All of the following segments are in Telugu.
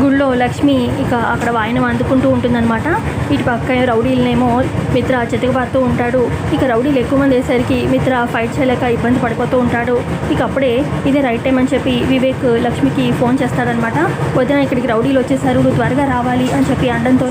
గుళ్ళో లక్ష్మి ఇక అక్కడ వాయినం అందుకుంటూ ఉంటుందన్నమాట. ఇటు పక్క రౌడీలనేమో మిత్ర చెతకబారుతూ ఉంటాడు. ఇక రౌడీలు ఎక్కువ మంది వేసరికి మిత్ర ఫైట్ చేయలేక ఇబ్బంది పడిపోతూ ఉంటాడు. ఇక అప్పుడే ఇదే రైట్ టైం అని చెప్పి వివేక్ లక్ష్మికి ఫోన్ చేస్తాడనమాట. వదిన ఇక్కడికి రౌడీలు వచ్చేసారు, నువ్వు త్వరగా రావాలి అని చెప్పి అనడంతో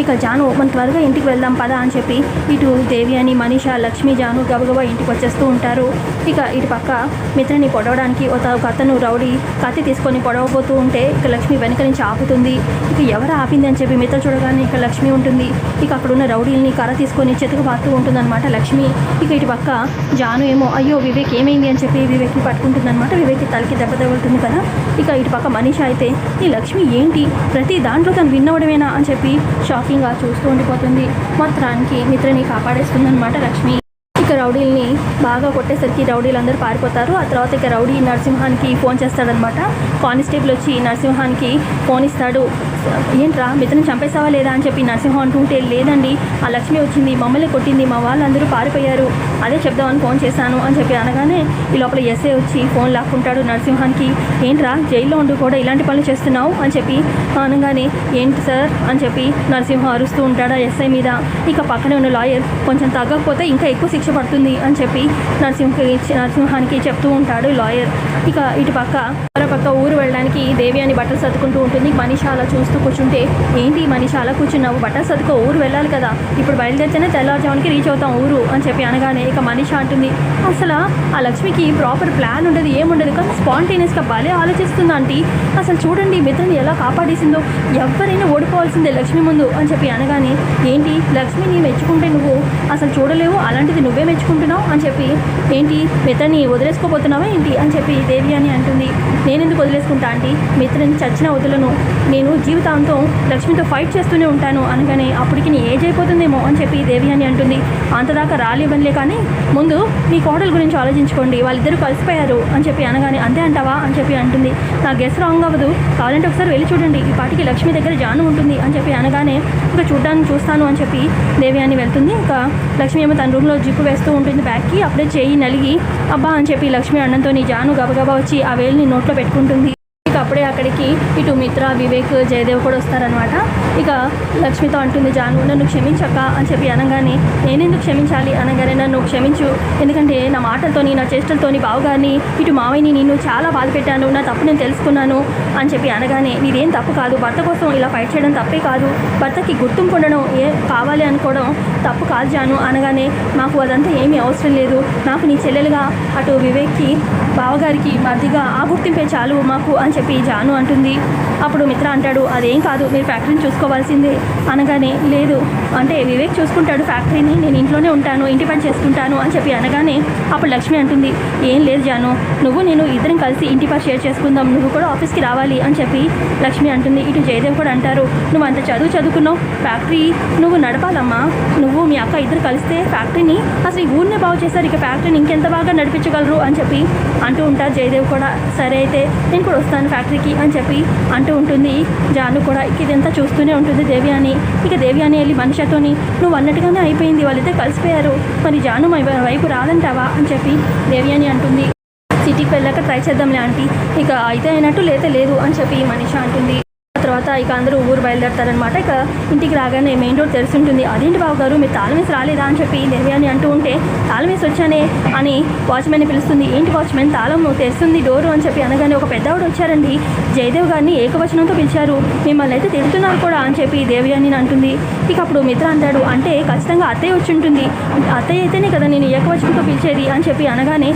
ఇక జాను మనం త్వరగా ఇంటికి వెళ్దాం పదా అని చెప్పి ఇటు దేవి అని మనీష లక్ష్మి జాను గబగబా ఇంటికి వచ్చేస్తూ ఉంటారు. ఇక ఇటు పక్క మిత్రని పొడవడానికి ఒక అతను రౌడీ కత్తి తీసుకొని పొడవబోతూ ఉంటే ఇక లక్ష్మి వెనక నుంచి ఆపుతుంది. ఇక ఎవరు ఆపింది అని చెప్పి మిత్ర చూడగానే ఇక లక్ష్మి ఉంటుంది. ఇక అక్కడున్న రౌడీల్ని కర్ర తీసుకొని చెతుకుబారుతూ ఉంటుందన్నమాట లక్ష్మి. ఇక ఇటు పక్క జాను ఏమో అయ్యో వివేక్ ఏమైంది అని చెప్పి వివేక్ని పట్టుకుంటుందన్నమాట. వివేక్ తలకి దెబ్బ తగులుతుంది కదా. ఇక ఇటు పక్క మనీష అయితే ఈ లక్ష్మి ఏంటి ప్రతి దాంట్లో తను విన్నవడమేనా అని చెప్పి షాకింగ్గా చూస్తూ ఉండిపోతుంది. మొత్తానికి మిత్రని కాపాడేస్తుందన్నమాట లక్ష్మి. ఇక రౌడీల్ని బాగా కొట్టేసరికి రౌడీలందరూ పారిపోతారు. ఆ తర్వాత ఇక రౌడీ నరసింహానికి ఫోన్ చేస్తాడనమాట. కానిస్టేబుల్ వచ్చి నరసింహానికి ఫోన్ ఇస్తాడు. ఏంట్రా మిత్రని చంపేసావా లేదా అని చెప్పి నరసింహం అంటుంటే లేదండి ఆ లక్ష్మి వచ్చింది మమ్మల్ని కొట్టింది, మా వాళ్ళందరూ పారిపోయారు, అదే చెప్దామని ఫోన్ చేశాను అని చెప్పి అనగానే ఈ లోపల ఎస్ఐ వచ్చి ఫోన్ లాక్కుంటాడు నరసింహానికి. ఏంట్రా జైల్లో ఉండి కూడా ఇలాంటి పనులు చేస్తున్నావు అని చెప్పి అనగానే ఏంటి సార్ అని చెప్పి నరసింహం అరుస్తూ ఉంటాడు ఆ ఎస్ఐ మీద. ఇక పక్కనే ఉన్న లాయర్ కొంచెం తగ్గకపోతే ఇంకా ఎక్కువ శిక్ష పడుతుంది అని చెప్పి నరసింహానికి చెప్తూ ఉంటాడు లాయర్. ఇక ఇటు పక్క ఊరు వెళ్ళడానికి దేవి అని బట్టలు సర్దుకుంటూ ఉంటుంది. మనీష అలా చూస్తూ కూర్చుంటే ఏంటి మనీష అలా కూర్చున్నావు, బట్టలు సర్దుకో ఊరు వెళ్ళాలి కదా, ఇప్పుడు బయలుదేరితేనే తెల్లవారుజామునికి రీచ్ అవుతాం ఊరు అని చెప్పి అనగానే ఇక మనీష అంటుంది అసలు ఆ లక్ష్మికి ప్రాపర్ ప్లాన్ ఉండదు ఏముండదు కానీ స్పాంటేనియస్గా భలే ఆలోచిస్తుంది ఆంటీ, అసలు చూడండి మిత్రని ఎలా కాపాడేసిందో, ఎవరైనా ఓడిపోవాల్సిందే లక్ష్మి ముందు అని చెప్పి అనగానే ఏంటి లక్ష్మిని మెచ్చుకుంటే నువ్వు అసలు చూడలేవు అలాంటిది నువ్వే మెచ్చుకుంటున్నావు అని చెప్పి ఏంటి మిత్రని వదిలేసుకోబోతున్నావా ఏంటి అని చెప్పి దేవి అని అంటుంది. నేనెందుకు వదిలేసుకుంటా ఆంటీ, మిత్రని చచ్చిన వదులను, నేను జీవితాంతం లక్ష్మితో ఫైట్ చేస్తూనే ఉంటాను అనగానే అప్పటికి నీ ఏజ్ అయిపోతుందేమో అని చెప్పి దేవి అని అంటుంది. అంతదాకా రాలేవనిలే కానీ ముందు మీ కోడల గురించి ఆలోచించుకోండి, వాళ్ళిద్దరూ కలిసిపోయారు అని చెప్పి అనగానే అంతే అంటావా అని చెప్పి అంటుంది. నా గెస్ రాంగ్ అవ్వదు, కావాలంటే ఒకసారి వెళ్ళి చూడండి, ఈ పాటికి లక్ష్మి దగ్గర జాను ఉంటుంది అని చెప్పి అనగానే ఇంకా చూస్తాను అని చెప్పి దేవి అని వెళ్తుంది. ఇంకా లక్ష్మి ఏమో తన రూమ్లో జిప్పు వేస్తూ ఉంటుంది బ్యాగ్కి. అప్పుడే చేయి నలిగి అబ్బా అని చెప్పి లక్ష్మి అన్నంతో జాను గబగబా వచ్చి ఆ వేలిని నోట్లో పెట్టుకుంటుంది. ఇక అప్పుడే అక్కడికి ఇటు మిత్ర వివేక్ జయదేవ్ కూడా వస్తారనమాట. ఇక లక్ష్మితో అంటుంది జాను నన్ను క్షమించక్క అని చెప్పి అనగానే నేనెందుకు క్షమించాలి అనగానే నన్ను క్షమించు, ఎందుకంటే నా మాటలతోని నా చేష్టలతోని బావగారిని ఇటు మావయ్యని నిన్ను చాలా బాధ పెట్టాను, నా తప్పు నేను తెలుసుకున్నాను అని చెప్పి అనగానే నీదేం తప్పు కాదు, భర్త కోసం ఇలా ఫైట్ చేయడం తప్పే కాదు, భర్తకి గుర్తింపు ఉండడం కావాలి అనుకోవడం తప్పు కాదు జాను అనగానే మాకు అదంతా ఏమీ అవసరం లేదు, నాకు నీ చెల్లెలుగా అటు వివేక్కి బావగారికి మధ్యగా ఆ గుర్తింపే చాలు మాకు అని చెప్పి జాను అంటుంది. అప్పుడు మిత్ర అంటాడు అదేం కాదు మీరు ఫ్యాక్టరీని చూసుకోవాల్సిందే అనగానే లేదు అంటే వివేక్ చూసుకుంటాడు ఫ్యాక్టరీని, నేను ఇంట్లోనే ఉంటాను ఇంటి పని చేసుకుంటాను అని చెప్పి అనగానే అప్పుడు లక్ష్మి అంటుంది ఏం లేదు జాను నువ్వు నేను ఇద్దరం కలిసి ఇంటి పని షేర్ చేసుకుందాం, నువ్వు కూడా ఆఫీస్కి రావాలి అని చెప్పి లక్ష్మి అంటుంది. ఇటు జయదేవ్ కూడా అంటారు నువ్వు అంత చదువుకున్నావు ఫ్యాక్టరీ నువ్వు నడపాలమ్మా, నువ్వు మీ అక్క ఇద్దరు కలిస్తే ఫ్యాక్టరీని అసలు ఈ ఊరినే బాగు చేశారు, ఇక ఫ్యాక్టరీని ఇంకెంత బాగా నడిపించగలరు అని చెప్పి అంటూ ఉంటారు. జయదేవ్ కూడా సరే అయితే నేను కూడా వస్తాను ఫ్యాక్టరీకి అని చెప్పి అంటూ ఉంటుంది. జాను కూడా ఇదంతా చూస్తూనే ఉంటుంది దేవి అని. ఇక దేవి అని వెళ్ళి మనిషితోని నువ్వు అన్నట్టుగానే అయిపోయింది, వాళ్ళిద్దరు కలిసిపోయారు, మరి జాను మా వైపు రాదంటావా అని చెప్పి దేవి అని అంటుంది. సిటీకి వెళ్ళాక ట్రై చేద్దాంలే ఆంటీ, ఇక అయితే అయినట్టు లేదు అని చెప్పి మనీష అంటుంది. తర్వాత ఇక అందరూ ఊరు బయలుదేరతారనమాట. ఇక ఇంటికి రాగానే మెయిన్ రోడ్ తెలిసి ఉంటుంది. అదేంటి బాబు గారు మీరు తాళం వేసి రాలేదా అని చెప్పి దేవి అని అంటూ ఉంటే తాళం వేసి వచ్చానే అని వాచ్మెన్ని పిలుస్తుంది. ఏంటి వాచ్మెన్ తాళం తెరుస్తుంది డోరు అని చెప్పి అనగానే ఒక పెద్దవాడు వచ్చారండి, జయదేవ్ గారిని ఏకవచనంతో పిలిచారు, మిమ్మల్ని అయితే తిడుతున్నారు కూడా అని చెప్పి దేవి అని అంటుంది. ఇక అప్పుడు మిత్ర అంటాడు అంటే ఖచ్చితంగా అత్తయ్య వచ్చి ఉంటుంది, అత్తయ్య అయితేనే కదా నేను ఏకవచనంతో పిలిచేది అని చెప్పి అనగానే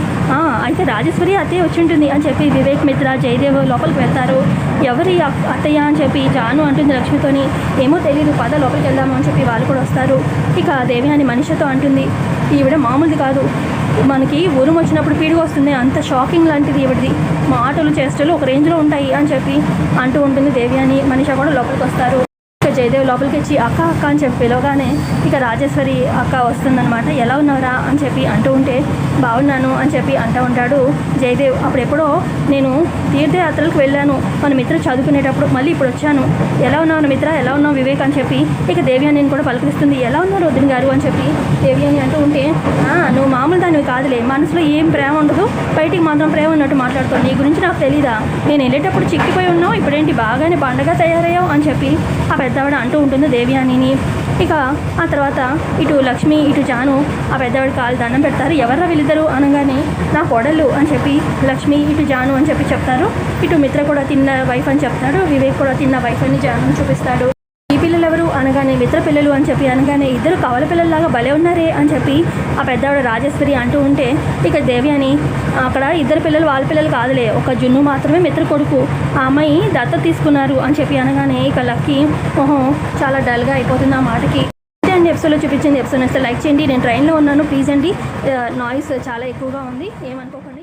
అయితే రాజేశ్వరి అత్తయ్య వచ్చి ఉంటుంది అని చెప్పి వివేక్ మిత్ర జయదేవ్ లోపలికి వెళ్తారు. ఎవరి అత్తయ్య అని చెప్పి జాను అంటుంది లక్ష్మితోని. ఏమో తెలియదు పద లోపలికి వెళ్దాము అని చెప్పి వాళ్ళు కూడా వస్తారు. ఇక దేవి అని మనిషితో అంటుంది ఈవిడ మామూలుది కాదు, మనకి ఊరం వచ్చినప్పుడు పీడుగు వస్తుంది, అంత షాకింగ్ లాంటిది ఈవిడిది, మాటలు చేష్టలు ఒక రేంజ్లో ఉంటాయి అని చెప్పి అంటూ ఉంటుంది దేవి అని. మనిష కూడా లోపలికి వస్తారు. ఇక జయదేవ్ లోపలికి వచ్చి అక్క అని చెప్పి పిలవగానే ఇక రాజేశ్వరి అక్క వస్తుందన్నమాట. ఎలా ఉన్నారా అని చెప్పి అంటూ ఉంటే బాగున్నాను అని చెప్పి అంటూ ఉంటాడు జయదేవ్. అప్పుడెప్పుడో నేను తీర్థయాత్రలకు వెళ్ళాను మన మిత్ర చదువుకునేటప్పుడు, మళ్ళీ ఇప్పుడు వచ్చాను. ఎలా ఉన్నావు మిత్ర, ఎలా ఉన్నావు వివేక్ అని చెప్పి ఇక దేవ్యానిని కూడా పలకరిస్తుంది. ఎలా ఉన్నారు వదిన గారు అని చెప్పి దేవ్యాని అంటూ ఉంటే, నువ్వు మామూలు దానివి కాదులే, మనసులో ఏం ప్రేమ ఉండదు, బయటికి మాత్రం ప్రేమ ఉన్నట్టు మాట్లాడుతావు, నీ గురించి నాకు తెలీదా, నేను వెళ్ళేటప్పుడు చిక్కిపోయి ఉన్నావు, ఇప్పుడేంటి బాగానే బండగా తయారయ్యావు అని చెప్పి ఆ పెద్దవాడు అంటూ ఉంటుంది దేవ్యానిని. ఇక ఆ తర్వాత ఇటు లక్ష్మి ఇటు జాను ఆ పెద్దవాడి కాలు దండం పెడతారు. ఎవర్రా వీళ్ళిద్దరు అనగానే నా కోడళ్ళు అని చెప్పి లక్ష్మి ఇటు జాను అని చెప్పి చెప్తారు. ఇటు మిత్ర కూడా తిన్న వైఫ్ అని చెప్తాడు. వివేక్ కూడా తిన్న వైఫ్ అని జాను చూపిస్తాడు. ఈ పిల్లలు ఎవరు అనగానే మిత్ర పిల్లలు అని చెప్పి అనగానే ఇద్దరు కవల పిల్లల్లాగా భలే ఉన్నారే అని చెప్పి ఆ పెద్దవాడు రాజేశ్వరి అంటూ ఉంటే ఇక దేవ్యాని అక్కడ ఇద్దరు పిల్లలు వాళ్ళ పిల్లలు కాదులే, ఒక జున్ను మాత్రమే మిత్ర కొడుకు, ఆ అమ్మాయి దత్తత తీసుకున్నారు అని చెప్పి అనగానే ఇక లక్కీ మొహం చాలా డల్గా అయిపోతుంది ఆ మాటకి. అండి ఎపిసోడ్లో చూపించింది. ఎపిసోడ్ వస్తే లైక్ చేయండి. నేను ట్రైన్లో ఉన్నాను, ప్లీజ్ అండి, నాయిస్ చాలా ఎక్కువగా ఉంది, ఏమనుకోకండి.